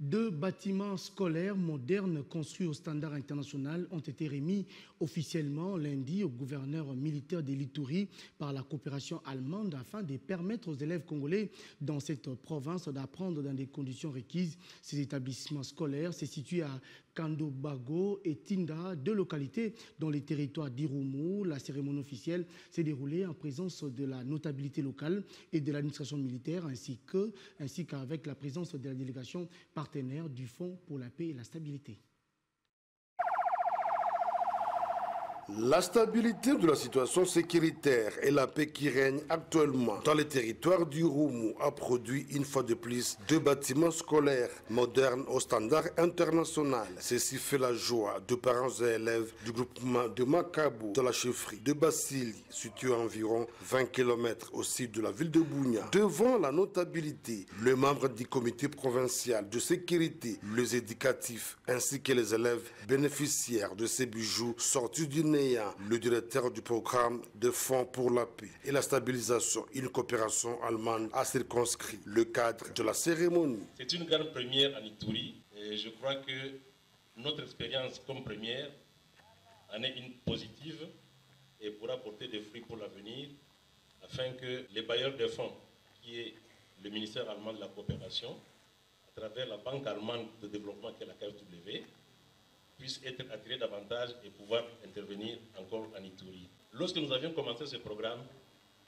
2 bâtiments scolaires modernes construits au standard international ont été remis officiellement lundi au gouverneur militaire de l'Ituri par la coopération allemande afin de permettre aux élèves congolais dans cette province d'apprendre dans des conditions requises. Ces établissements scolaires se situent à Kandobago et Tinda, 2 localités dans les territoires d'Irumu. La cérémonie officielle s'est déroulée en présence de la notabilité locale et de l'administration militaire ainsi qu'avec la présence de la délégation partenaire du Fonds pour la paix et la stabilité. La stabilité de la situation sécuritaire et la paix qui règne actuellement dans les territoires du Roumu a produit une fois de plus 2 bâtiments scolaires modernes au standard international. Ceci fait la joie de parents et élèves du groupement de Makabou dans la chefferie de Basili, située à environ 20 km au sud de la ville de Bunia. Devant la notabilité, les membres du comité provincial de sécurité, les éducatifs ainsi que les élèves bénéficiaires de ces bijoux sortis du néant, le directeur du programme de Fonds pour la paix et la stabilisation, une coopération allemande a circonscrit le cadre de la cérémonie. C'est une grande première en Ituri et je crois que notre expérience comme première en est une positive et pourra porter des fruits pour l'avenir afin que les bailleurs de fonds, qui est le ministère allemand de la coopération, à travers la banque allemande de développement qui est la KfW, puissent être attirés davantage et pouvoir intervenir encore en Ituri. Lorsque nous avions commencé ce programme,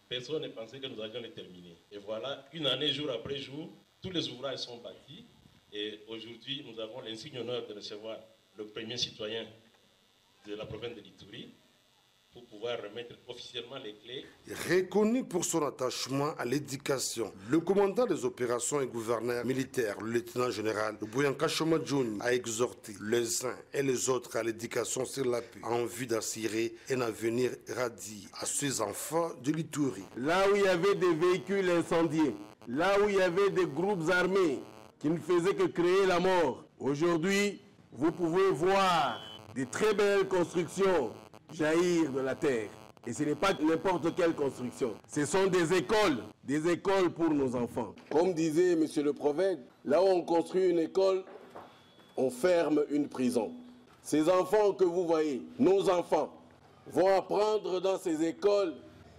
personne ne pensait que nous allions le terminer. Et voilà, une année, jour après jour, tous les ouvrages sont bâtis. Et aujourd'hui, nous avons l'insigne honneur de recevoir le premier citoyen de la province de l'Ituri pour pouvoir remettre officiellement les clés. Reconnu pour son attachement à l'éducation, le commandant des opérations et gouverneur militaire, le lieutenant général Bouyanka Chomadjouni, a exhorté les uns et les autres à l'éducation sur la paix en vue d'assurer un avenir radieux à ces enfants de l'Ituri. Là où il y avait des véhicules incendiés, là où il y avait des groupes armés qui ne faisaient que créer la mort, aujourd'hui, vous pouvez voir des très belles constructions jaillir de la terre. Et ce n'est pas n'importe quelle construction. Ce sont des écoles pour nos enfants. Comme disait monsieur le prophète, là où on construit une école, on ferme une prison. Ces enfants que vous voyez, nos enfants, vont apprendre dans ces écoles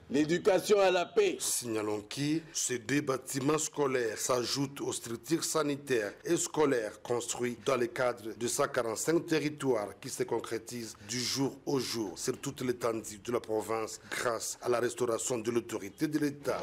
l'éducation à la paix. Signalons que ces 2 bâtiments scolaires s'ajoutent aux structures sanitaires et scolaires construits dans le cadre de 145 territoires qui se concrétisent du jour au jour sur toute l'étendue de la province grâce à la restauration de l'autorité de l'État.